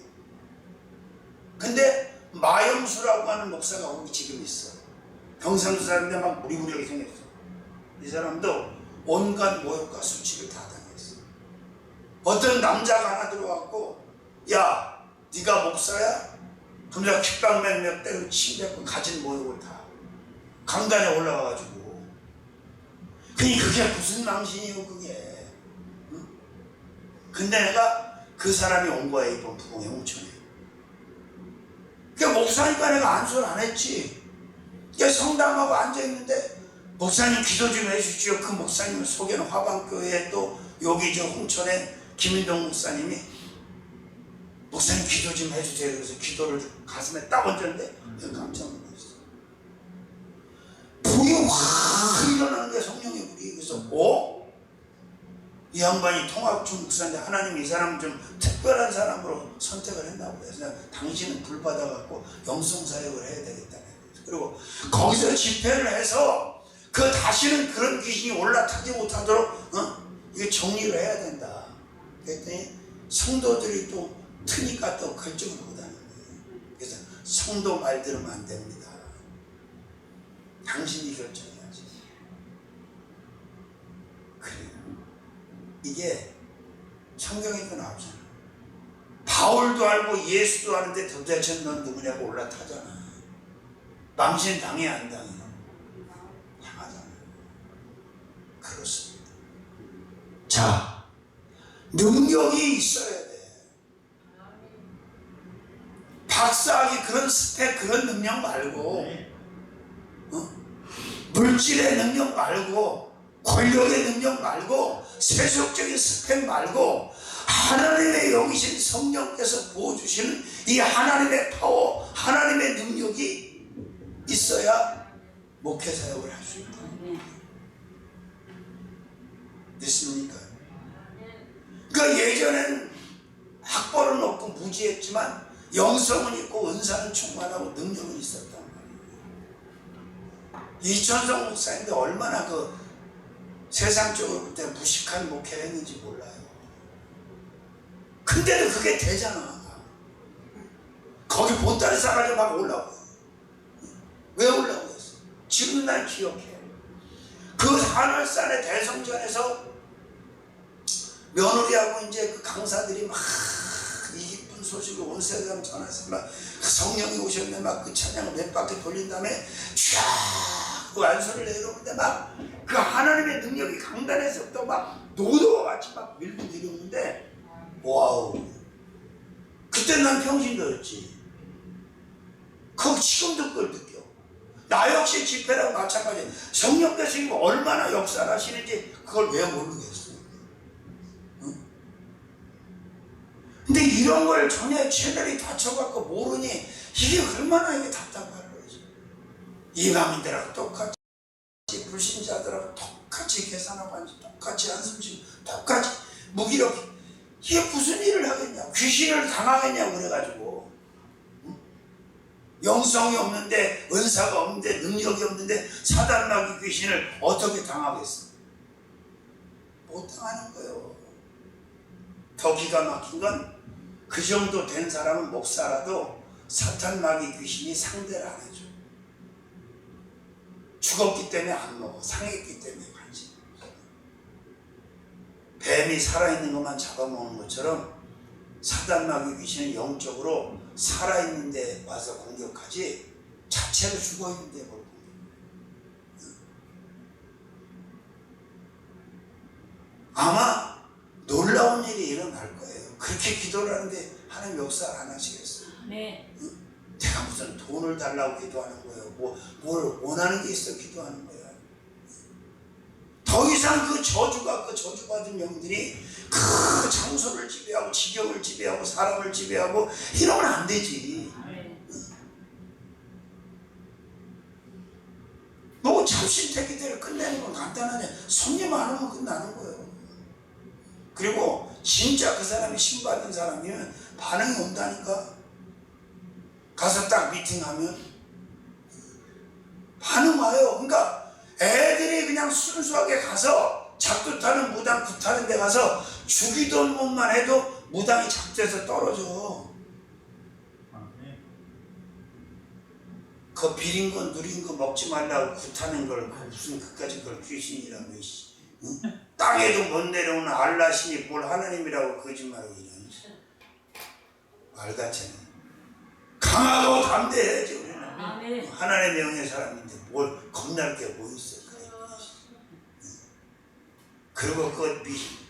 근데 마영수라고 하는 목사가 거기 지금 있어. 경상도 사람인데 막 무리무리하게 생겼어. 이 사람도 온갖 모욕과 수치를 다 당했어. 어떤 남자가 하나 들어왔고 야 네가 목사야? 그럼 내가 귓방맹맥 때리고 침뱉고 가진 모욕을 다 강단에 올라와가지고 그게 무슨 망신이요 그게. 응? 근데 내가 그 사람이 온 거야 이번 부흥의 홍천에. 그러니까 목사니까 내가 안수를 안 했지. 그러니까 성당하고 앉아있는데 목사님 기도 좀 해주십시오. 그 목사님 속에는 화방교회에 또 여기 저 홍천에 김인동 목사님이 목사님 기도 좀 해주세요. 그래서 기도를 가슴에 딱 얹었는데 깜짝 놀랐어. 불이 확 일어나는 거야. 성령의 불이. 그래서 이 양반이 통합청 목사인데 하나님이 이 사람 좀 특별한 사람으로 선택을 했나 보다. 그래서 당신은 불 받아갖고 영성사역을 해야 되겠다. 그리고 거기서 집회를 해서 다시는 그런 귀신이 올라타지 못하도록 이게 정리를 해야 된다. 그랬더니 성도들이 또 트니까 또 결정을 못하는 거예요. 그래서 성도 말 들으면 안 됩니다. 당신이 결정해야지. 그래요. 이게 성경에도 나오잖아. 바울도 알고 예수도 아는데 도대체 넌 누구냐고 올라타잖아. 망신 당해 안 당해? 당하잖아. 그렇습니다. 자, 능력이 있어야 돼. 박사학위 그런 스펙 그런 능력 말고 물질의 능력 말고 권력의 능력 말고 세속적인 스펙 말고 하나님의 여기신 성령께서 부어주시는 이 하나님의 파워 하나님의 능력이 있어야 목회 사역을 할 수 있다. 됐습니까? 그러니까 예전에는 학벌은 없고 무지했지만 영성은 있고 은사는 충만하고 능력은 있었단 말이에요. 이천성 목사인데 얼마나 세상적으로 그때 무식한 목회를 했는지 몰라요. 근데도 그게 되잖아. 거기 보따리 싸가지고 막 올라오고. 왜 올라오고 했어? 지금 날 기억해. 그 하늘산의 대성전에서 며느리하고 이제 그 강사들이 막 이 기쁜 소식을 온 세상 전해서 막 성령이 오셨네 막 그 찬양을 몇 바퀴 돌린 다음에 쫙 그 안소를 내려오는데 막 그 하나님의 능력이 강단에서 또 막 노도와 같이 막 밀고 내려오는데 와우. 그때 난 평신도였지. 지금도 그걸 느껴. 나 역시 집회랑 마찬가지. 성령께서 얼마나 역사를 하시는지 그걸 왜 모르겠어. 근데 이런 걸 전혀 채널이 닫혀갖고 모르니 이게 얼마나 이게 답답한 거지. 이방인들하고 똑같이 불신자들하고 똑같이 계산하고 앉아 똑같이 한숨 쉬고 똑같이 무기력해. 이게 무슨 일을 하겠냐. 귀신을 당하겠냐고 그래가지고 영성이 없는데 은사가 없는데 능력이 없는데 사단마귀 귀신을 어떻게 당하겠어. 못 당하는 거예요. 더 기가 막힌 건 그 정도 된 사람은 목사라도 사탄마귀 귀신이 상대를 안 해줘. 죽었기 때문에 안 먹어. 상했기 때문에 관심. 뱀이 살아있는 것만 잡아먹는 것처럼 사단마귀 귀신은 영적으로 살아있는데 와서 공격하지 자체로 죽어있는데 뭘 공격해. 아마 놀라운 일이 일어날 거예요. 그렇게 기도를 하는데 하나님 역사 안 하시겠어요? 네. 내가 무슨 돈을 달라고 기도하는 거예요. 뭘 원하는 게 있어 기도하는 거야. 더 이상 그 저주받은 영들이 그 장소를 지배하고 지경을 지배하고 사람을 지배하고 이러면 안 되지. 뭐 잡신태 기대를 끝내는 건 간단하냐. 손님 안 오면 끝나는 거예요. 그리고 진짜 그 사람이 신받은 사람이면 반응이 온다니까. 가서 딱 미팅하면 반응 와요. 그러니까 애들이 그냥 순수하게 가서 작두 타는 무당 굿하는 데 가서 주기도 것만 해도 무당이 작두에서 떨어져. 그 비린 거 누린 거 먹지 말라고 굿하는 걸 무슨 그까지 그걸 귀신이라고. 응? 땅에도 못 내려오는 알라신이 뭘 하나님이라고 거짓말하고 이런 말같이. 강하고 담대해야지 우리는. 하나님의 영의 사람인데 뭘 겁날 게 뭐 있어. 그리고 그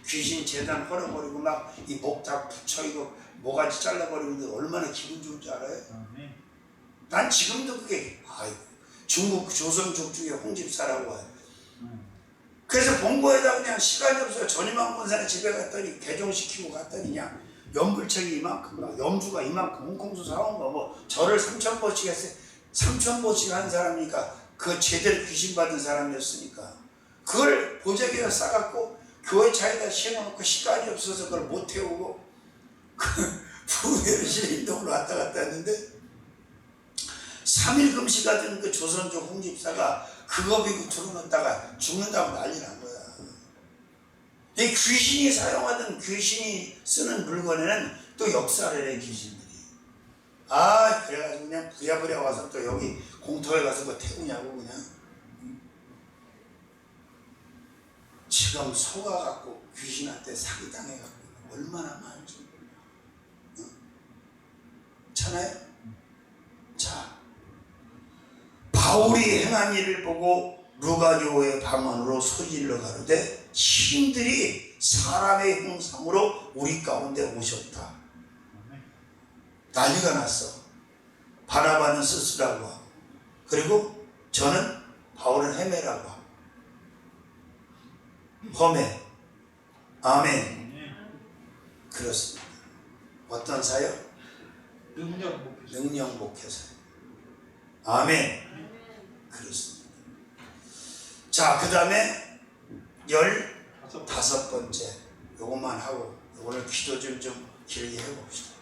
귀신 재단 헐어버리고 막 이 목 다 붙여 이거 모가지 잘라버리는데 얼마나 기분 좋은지 알아요? 난 지금도 그게 중국 조선족 중에 홍집사라고 해요. 그래서 본거에다 그냥 시간이 없어요. 전임한 권사님 집에 갔더니 개종시키고 갔더니 그냥 연불책이 이만큼 막 염주가 이만큼 홍콩수 사온 거 뭐 절을 3,000보씩 했어요. 3,000보씩 한 사람이니까 그 제대로 귀신 받은 사람이었으니까 그걸 보자기에 싸갖고 교회 차에다 씌워놓고 시간이 없어서 그걸 못 태우고 부회의실 인동으로 왔다 갔다 했는데 3일 금식하던 그 조선족 홍집사가 그거 비고 들어놓다가 죽는다고 난리 난 거야. 이 귀신이 사용하던 귀신이 쓰는 물건에는 또 역사를 해 귀신들이. 그래가지고 그냥 부랴부랴 와서 또 여기 공터에 가서 뭐 태우냐고 그냥. 지금 속아갖고 귀신한테 사기당해갖고 얼마나 많은지 몰라. 괜찮아요? 자, 바울이 행한 일을 보고 루가교의 방언으로 소리질러 가로되 신들이 사람의 형상으로 우리 가운데 오셨다. 난리가 났어. 바나바는 스스라고 하고, 그리고 저는 바울은 헤매라고 하고. 험해. 아멘. 그렇습니다. 어떤 사역? 능력 목회 사역. 아멘. 그렇습니다. 자, 그 다음에 15번째 요것만 하고 오늘 기도 좀 길게 해봅시다.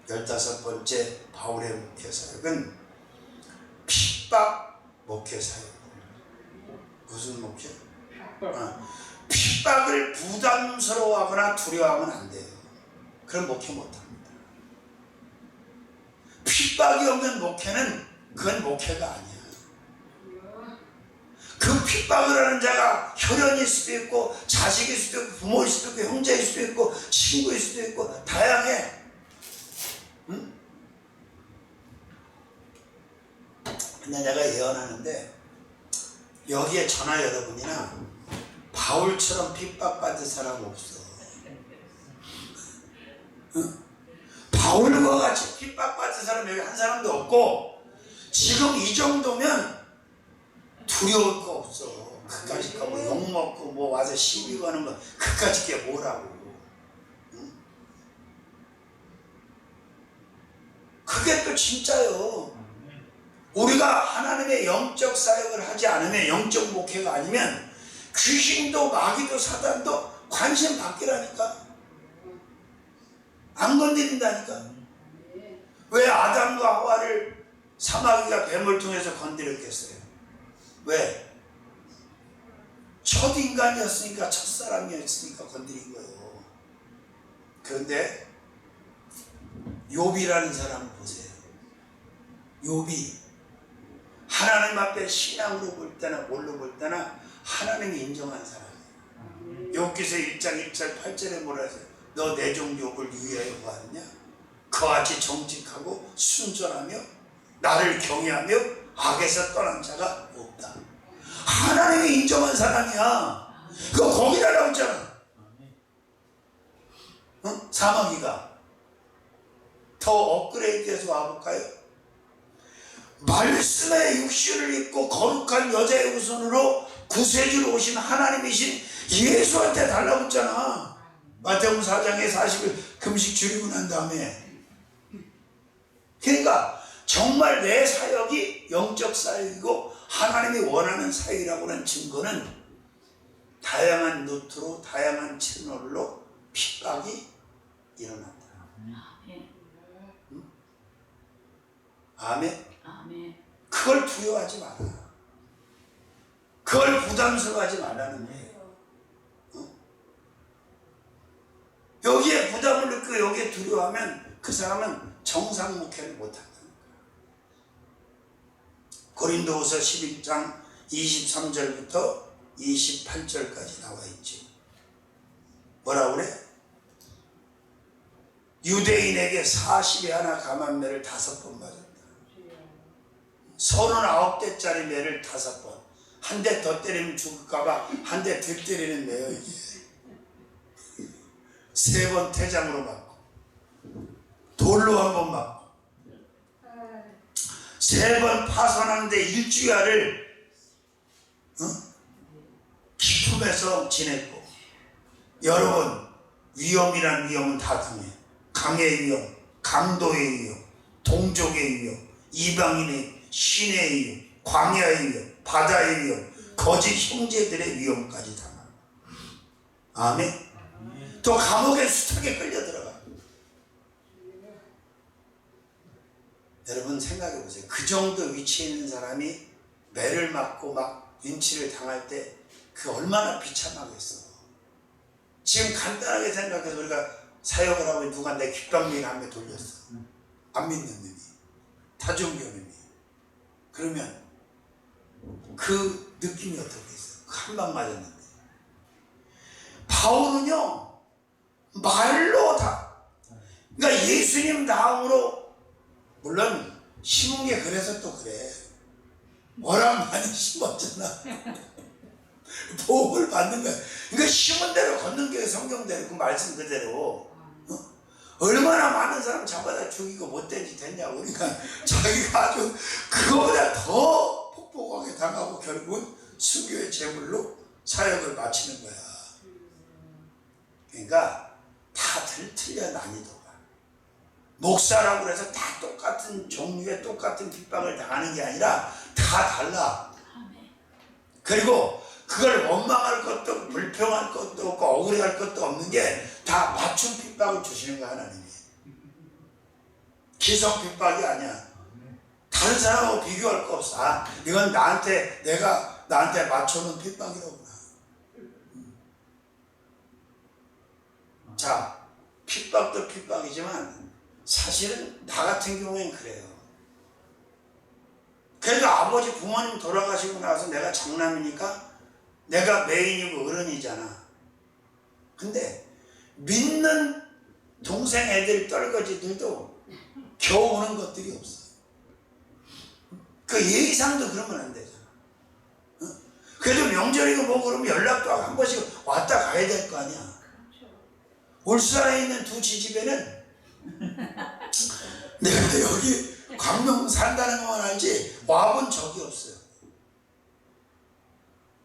15번째 바울의 목회 사역은 핍박 목회 사역. 무슨 목회? 핍박을 부담스러워하거나 두려워하면 안 돼요. 그럼 목회 못합니다. 핍박이 없는 목회는 그건 목회가 아니야. 그 핍박을 하는 자가 혈연일 수도 있고 자식일 수도 있고 부모일 수도 있고 형제일 수도 있고 친구일 수도 있고 다양해. 응? 근데 내가 예언하는데 여기에 전화 여러분이나 바울처럼 핍박받은 사람 없어. 응? 바울과 같이 핍박받은 사람 여기 한 사람도 없고 지금 이 정도면 두려울 거 없어. 그까짓 거 뭐 욕먹고 뭐 와서 시비 거는 거 그까짓 게 뭐라고. 응? 그게 또 진짜요. 우리가 하나님의 영적 사역을 하지 않으면 영적 목회가 아니면 귀신도 마귀도 사단도 관심 받기라니까. 안 건드린다니까. 왜 아담과 하와를 사마귀가 뱀을 통해서 건드렸겠어요? 왜? 첫인간이었으니까 첫사람이었으니까 건드린 거예요. 그런데 욥이라는 사람을 보세요. 욥이 하나님 앞에 신앙으로 볼 때나 뭘로 볼 때나 하나님이 인정한 사람이에요. 욥기서 1장 1절 8절에 뭐라 했어요? 너 내 종 욥을 유의하여 보았느냐? 그와 같이 정직하고 순전하며 나를 경외하며 악에서 떠난 자가 없다. 하나님이 인정한 사람이야. 그거 거기다 나오잖아. 응? 사마귀가 더 업그레이드해서 와볼까요? 말씀의 육신을 입고 거룩한 여자의 후손으로 구세주로 오신 하나님이신 예수한테 달라붙잖아. 마태복음 4장에 40일 금식 줄이고 난 다음에. 그러니까 정말 내 사역이 영적 사역이고 하나님이 원하는 사역이라고 하는 증거는 다양한 루트로 다양한 채널로 핍박이 일어난다. 아멘. 아멘. 그걸 두려워하지 마라. 그걸 부담스러워하지 말라는 거예요. 여기에 부담을 느끼고 여기에 두려워하면 그 사람은 정상 목회를 못한다는 거예요. 고린도후서 11장 23절부터 28절까지 나와 있죠. 뭐라고 그래? 유대인에게 40에 하나 감한 매를 5번 맞았다. 39대짜리 매를 5번. 한 대 더 때리면 죽을까봐 한 대 덜 때리는 매요, 이게. 3번 퇴장으로 맞고, 돌로 1번 맞고, 3번 파손하는데 일주일을 기품에서 지냈고, 여러분 위험이란 위험은 다 당해. 강의 위험, 강도의 위험, 동족의 위험, 이방인의 신의 위험, 광야의 위험, 바다의 위험, 거짓 형제들의 위험까지 당합니다. 아멘. 또 감옥에 숱하게 끌려 들어가. 여러분 생각해 보세요. 그 정도 위치에 있는 사람이 매를 맞고 막 린치를 당할 때 그 얼마나 비참하겠어. 지금 간단하게 생각해서 우리가 사역을 하고 누가 내 귓방귀를 한 대 돌렸어. 안 믿는 놈이, 타종교놈이. 그러면 그 느낌이 어떻게 있어? 한 방 맞았는데. 바울은요 말로 다, 그러니까 예수님 다음으로, 물론 심은 게 그래서 또 그래. 워낙 많이 심었잖아. 보험을 받는 거야. 그러니까 심은 대로 걷는 게 성경대로, 그 말씀 그대로. 얼마나 많은 사람 잡아다 죽이고 못된 짓 했냐고. 그러니까 자기가 아주 그거보다 더 폭폭하게 당하고 결국은 순교의 제물로 사역을 마치는 거야. 그러니까 다 틀려, 난이도가. 목사라고 해서 다 똑같은 종류의 똑같은 핍박을 당하는 게 아니라 다 달라. 그리고 그걸 원망할 것도 없고 불평할 것도 없고 억울해할 것도 없는 게 다 맞춤 핍박을 주시는 거야, 하나님이. 기성 핍박이 아니야. 다른 사람하고 비교할 거 없어. 아, 이건 내가 나한테 맞춰놓은 핍박이로구나. 자, 핍박도 핍박이지만 사실은 나 같은 경우엔 그래요. 그래도 아버지 부모님 돌아가시고 나서 내가 장남이니까 내가 메인이고 어른이잖아. 근데 믿는 동생 애들 떨거지들도 겨우 오는 것들이 없어. 그 예의상도 그러면 안 되잖아. 그래도 명절이고 뭐 그러면 연락도 하고 한 번씩 왔다 가야 될 거 아니야. 울산에 있는 두 지집에는 내가 여기 광명 산다는 것만 알지 와본 적이 없어요.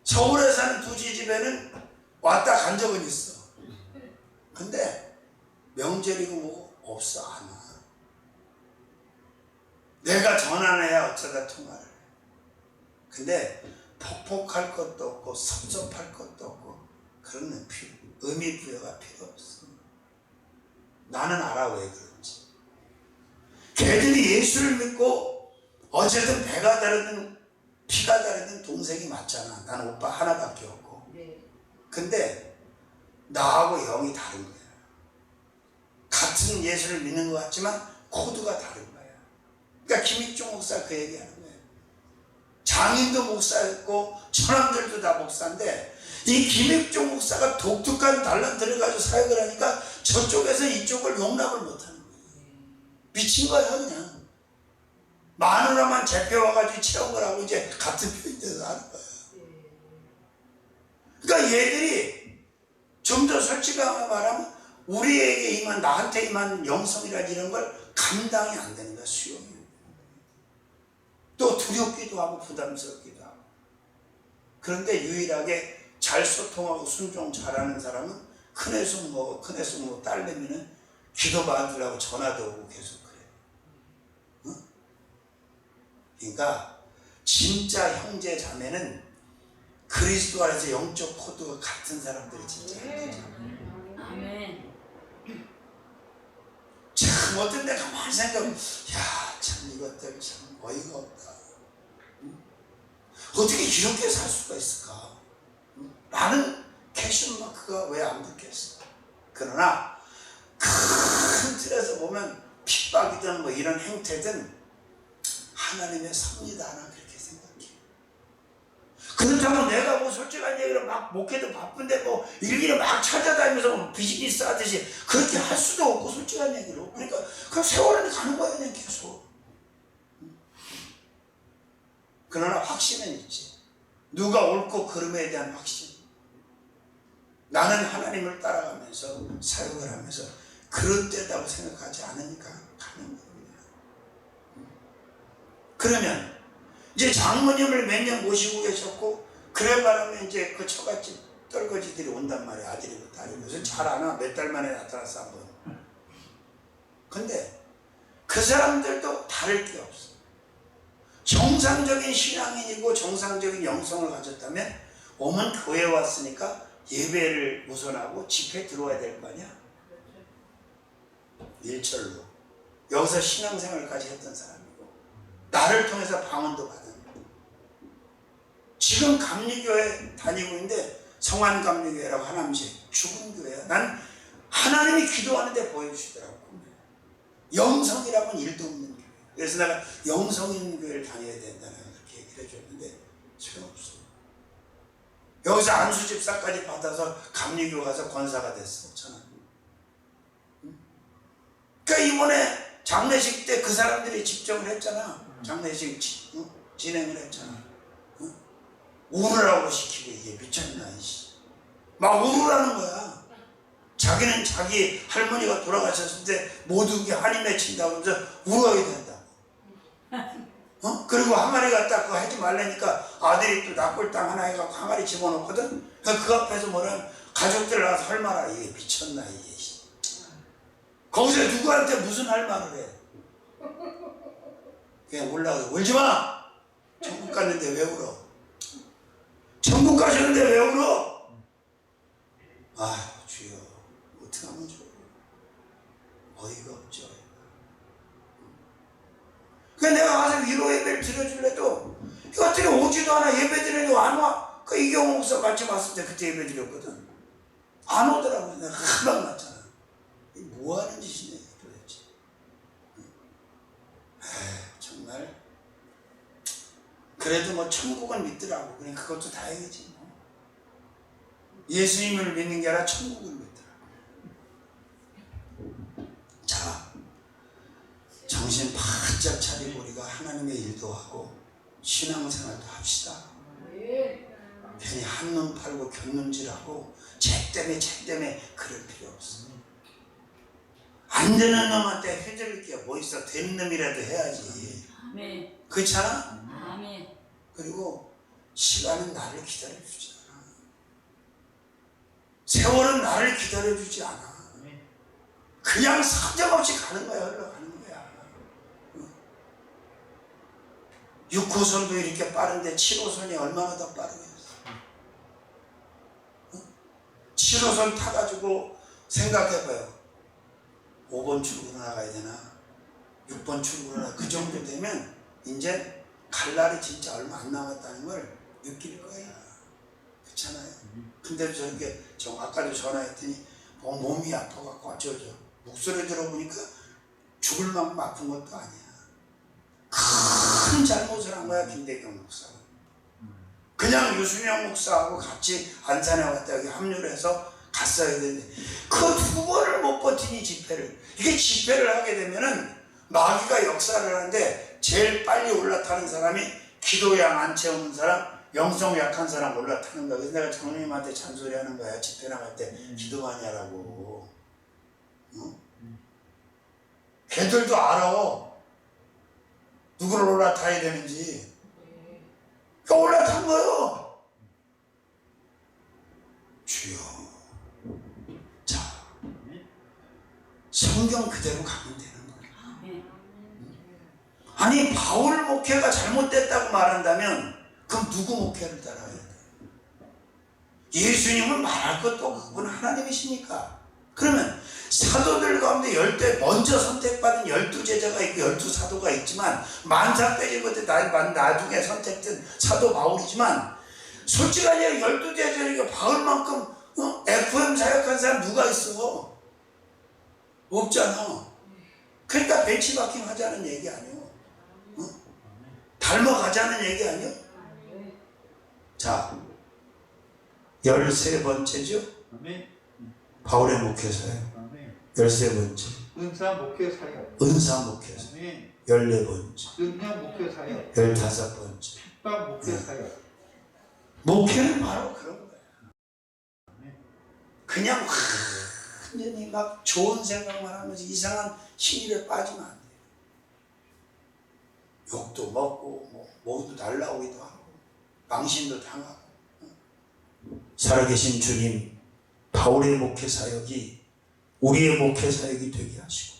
서울에 사는 두 지집에는 왔다 간 적은 있어. 근데 명절이고 뭐 없어, 안 와. 내가 전화해야 어쩌다 통화를 해. 근데 폭폭할 것도 없고 섭섭할 것도 없고 그런 의미 부여가 필요 없어. 나는 알아 왜 그런지. 걔들이 예수를 믿고 어쨌든 배가 다르든 피가 다르든 동생이 맞잖아. 나는 오빠 하나밖에 없고. 근데 나하고 영이 다른 거야. 같은 예수를 믿는 것 같지만 코드가 다른 거야. 그러니까 김익종 목사 그 얘기하는 거예요. 장인도 목사였고 천황들도 다 목사인데 이 김익종 목사가 독특한 달란트를 가지고 사역을 하니까 저쪽에서 이쪽을 용납을 못하는 거예요. 미친 거야 그냥. 마누라만 잡혀와가지고 체험을 하고 이제 같은 편이 돼서 하는 거야. 그러니까 얘들이 좀 더 솔직하게 말하면 우리에게 임한, 나한테 임한 영성이라든지 이런 걸 감당이 안 되는 거야. 수용이. 또 두렵기도 하고 부담스럽기도 하고. 그런데 유일하게 잘 소통하고 순종 잘하는 사람은 큰애숙 뭐 딸내미는 기도 받으려고 전화도 오고 계속 그래. 응? 그러니까 진짜 형제 자매는 그리스도 안에서 영적 코드가 같은 사람들이 진짜 형제 자매. 아멘. 참 어떤 데 가만히 생각하면 야, 참 이것들 참 어이가 없다. 응? 어떻게 이렇게 살 수가 있을까? 응? 라는 캐션 마크가 왜 안 붙겠어? 그러나 큰 틀에서 보면 핍박이든 뭐 이런 행태든 하나님의 섭니다. 하나 그렇게 생각해. 그렇다고 내가 뭐 솔직한 얘기를 막 목회도 바쁜데 뭐 일일이 막 찾아다니면서 뭐 비즈니스 하듯이 그렇게 할 수도 없고 솔직한 얘기로. 그러니까 그럼 세월은 가는 거야 그냥 계속. 그러나 확신은 있지. 누가 옳고 그름에 대한 확신. 나는 하나님을 따라가면서 사역을 하면서 그릇되다고 생각하지 않으니까 가는 겁니다. 그러면 이제 장모님을 몇 년 모시고 계셨고 그래 바라면 이제 그 처갓집 떨거지들이 온단 말이야. 아들이고 딸이고. 그래서 잘 안 와. 몇 달 만에 나타났어 한 번. 근데 그 사람들도 다를 게 없어. 정상적인 신앙인이고 정상적인 영성을 가졌다면 오면 교회 왔으니까 예배를 우선하고 집회 들어와야 될 거 아니야? 일철로. 여기서 신앙생활까지 했던 사람이고 나를 통해서 방언도 받은 거야. 지금 감리교회 다니고 있는데 성안감리교회라고 하남시 죽은 교회야. 난 하나님이 기도하는데 보여주시더라고. 영성이라고는 일도 없는 교회. 그래서 내가 영성 있는 교회를 다녀야 된다는 그렇게 얘기를 해줬는데 소용없어. 여기서 안수 집사까지 받아서 감리교 가서 권사가 됐어. 저는. 그러니까 이번에 장례식 때 그 사람들이 집정을 했잖아. 장례식 진행을 했잖아. 울으라고 시키고 이게 미쳤나 이씨. 막 울으라는 거야. 자기는 자기 할머니가 돌아가셨을 때 모든 게 한이 맺힌다고 그러면서 울어야 된다고. 그리고 항아리 갖다 그거 하지 말라니까 아들이 또 납골당 하나 해갖고 항아리 집어넣거든. 그 앞에서 뭐라 가족들 나와서 할 말아. 이게 미쳤나 이게. 거기서 누구한테 무슨 할 말을 해. 그냥 올라가서 울지마. 천국 갔는데 왜 울어. 천국 가셨는데 왜 울어. 아휴 주여 어떻게 하면 좋아. 어이가 없죠. 그러니까 내가 가서 위로 예배를 드려줄래도 이것들이 오지도 않아. 예배 드리려고 안 와. 그 이경호 목사 같이 왔을 때 그때 예배 드렸거든. 안 오더라고. 내가 금방 났잖아. 뭐 하는 짓이냐 도대체. 정말 그래도 뭐 천국은 믿더라고. 그러니까 그것도 다행이지 뭐. 예수님을 믿는 게 아니라 천국을 믿더라고. 자, 정신 바짝 차리고 우리가 하나님의 일도 하고 신앙생활도 합시다. 괜히 한눈 팔고 곁눈질하고 쟤 때문에 그럴 필요 없어. 안 되는 놈한테 휘둘릴 게 뭐 있어. 되는 놈이라도 해야지. 아멘. 그렇잖아? 아멘. 그리고 시간은 나를 기다려주지 않아. 세월은 나를 기다려주지 않아. 그냥 사정없이 가는 거야. 흘러가는 거야. 6호선도 이렇게 빠른데 7호선이 얼마나 더 빠르겠어. 7호선 타가지고 생각해봐요. 5번 출구로 나가야 되나 6번 출구로 나가. 그 정도 되면 이제 갈 날이 진짜 얼마 안 남았다는 걸 느낄 거야. 그렇잖아요. 근데 저렇게 아까도 전화했더니 몸이 아파갖고 어쩌죠. 목소리 들어보니까 죽을 만큼 아픈 것도 아니야. 큰 잘못을 한 거야. 김대경 목사가. 그냥 유수명 목사하고 같이 안산에 왔다 여기 합류를 해서 갔어야 되는데 그 두 번을 못 버티니 집회를. 이게 집회를 하게 되면은 마귀가 역사를 하는데 제일 빨리 올라타는 사람이 기도양 안 채우는 사람, 영성 약한 사람 올라타는 거야. 그래서 내가 장로님한테 잔소리하는 거야. 집회 나갈 때 기도 많이 하라고. 걔들도 알아. 누구를 올라타야 되는지. 그러니까 올라탄 거요. 주여. 자, 성경 그대로 가면 되는 거예요. 아니 바울 목회가 잘못됐다고 말한다면 그럼 누구 목회를 따라야 돼? 예수님은 말할 것도 없고 그분 하나님이시니까. 그러면 사도들 가운데 10대 먼저 선택받은 12제자가 있고 12사도가 있지만 만삭되지 못해 나중에 선택된 사도 바울이지만 솔직하게 12제자니까 바울만큼 FM 사역한 사람 누가 있어? 없잖아. 그러니까 벤치마킹 하자는 얘기 아니에요. 닮아가자는 얘기 아니에요. 자, 13번째죠. 바울의 목회사요. 13번째. 은사 목회 사역. 은사 목회사. 14번째. 능력 목회 사역. 15번째. 핍박 목회 사역. 목회는 바로 그런 거야. 그냥 완전히 막 좋은 생각만 하면서 이상한 신일에 빠지면 안 돼요. 욕도 먹고 뭐도 날라오기도 하고 망신도 당하고. 살아계신 주님, 바울의 목회 사역이 우리의 목회 사역이 되게 하시고